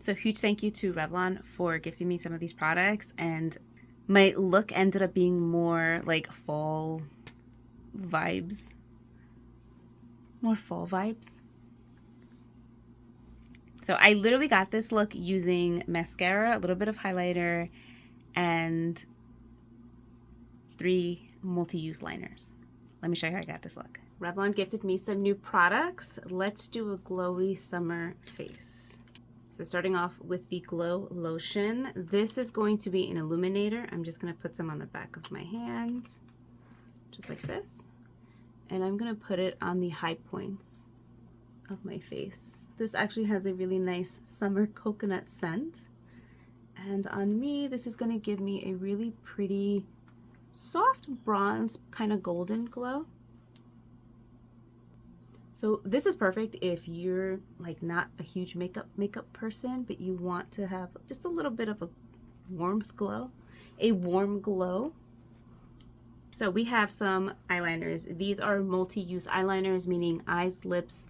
So huge thank you to Revlon for gifting me some of these products, and my look ended up being more like fall vibes. More fall vibes. So I literally got this look using mascara, a little bit of highlighter, and 3 multi-use liners. Let me show you how I got this look. Revlon gifted me some new products. Let's do a glowy summer face. So starting off with the Glow Lotion. This is going to be an illuminator. I'm just going to put some on the back of my hand, just like this. And I'm going to put it on the high points of my face. This actually has a really nice summer coconut scent. And on me, this is going to give me a really pretty soft bronze, kind of golden glow. So this is perfect if you're like not a huge makeup person, but you want to have just a little bit of a warmth glow, a warm glow. So we have some eyeliners. These are multi-use eyeliners, meaning eyes, lips,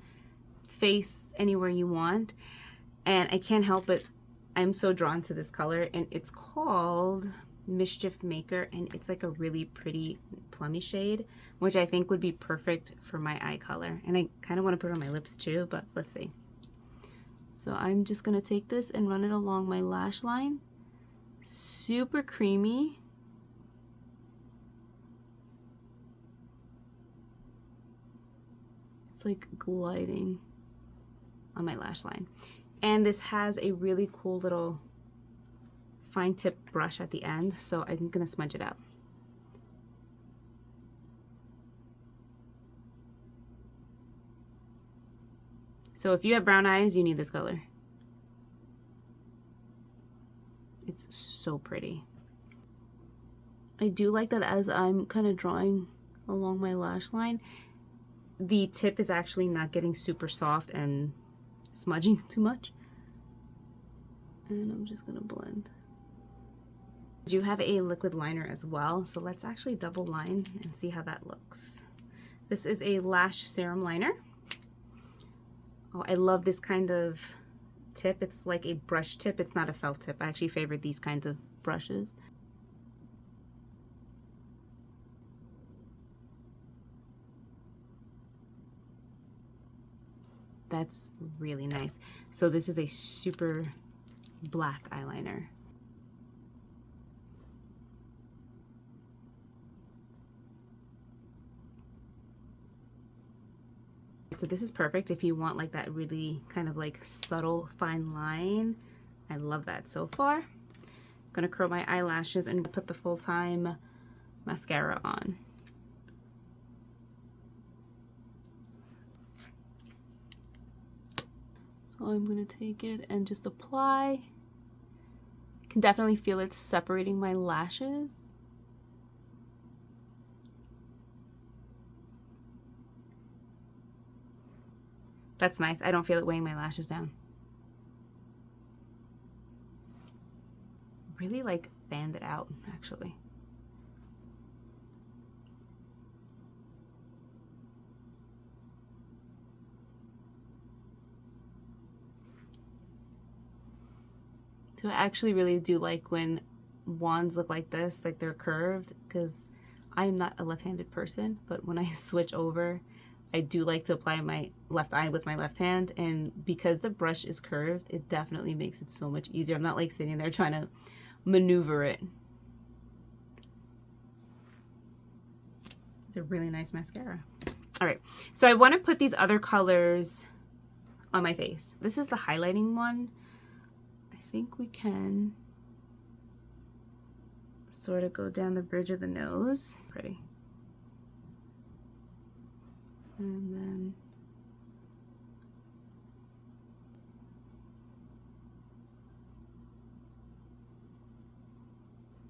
face, anywhere you want. And I can't help it, I'm so drawn to this color, and it's called Mischief Maker, and it's like a really pretty plummy shade, which I think would be perfect for my eye color. And I kind of want to put it on my lips too, but let's see. So I'm just going to take this and run it along my lash line. Super creamy. It's like gliding on my lash line. And this has a really cool little fine tip brush at the end, so I'm gonna smudge it out. So if you have brown eyes, you need this color. It's so pretty. I do like that as I'm kind of drawing along my lash line, the tip is actually not getting super soft and smudging too much. And I'm just gonna blend. I do have a liquid liner as well, so let's actually double line and see how that looks. This is a lash serum liner. Oh, I love this kind of tip. It's like a brush tip. It's not a felt tip. I actually favor these kinds of brushes. That's really nice. So this is a super black eyeliner. So this is perfect if you want like that really kind of like subtle fine line. I love that so far. I'm gonna curl my eyelashes and put the full-time mascara on. So I'm gonna take it and just apply. I can definitely feel it separating my lashes. That's nice. I don't feel it weighing my lashes down. Really like fanned it out, actually. So I actually really do like when wands look like this, like they're curved, because I'm not a left-handed person, but when I switch over, I do like to apply my left eye with my left hand, and because the brush is curved, it definitely makes it so much easier. I'm not like sitting there trying to maneuver it. It's a really nice mascara. All right, so I want to put these other colors on my face. This is the highlighting one. I think we can sort of go down the bridge of the nose. Pretty. And then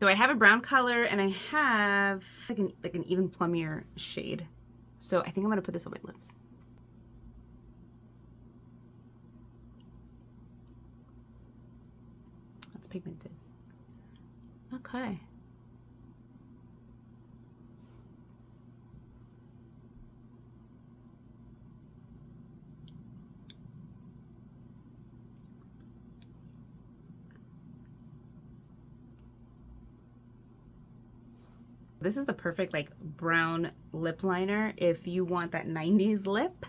so I have a brown color and I have like an even plummier shade. So I think I'm gonna put this on my lips. That's pigmented. Okay. This is the perfect like brown lip liner if you want that 90s lip.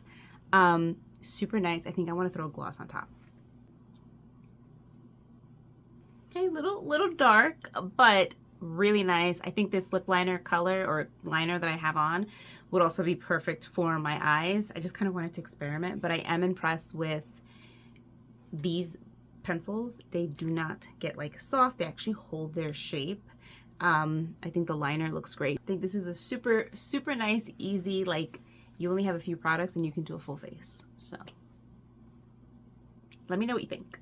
Super nice. I think I want to throw a gloss on top. Okay, little dark, but really nice. I think this lip liner color or liner that I have on would also be perfect for my eyes. I just kind of wanted to experiment, but I am impressed with these pencils. They do not get like soft. They actually hold their shape. I think the liner looks great. I think this is a super nice, easy, like you only have a few products and you can do a full face. So let me know what you think.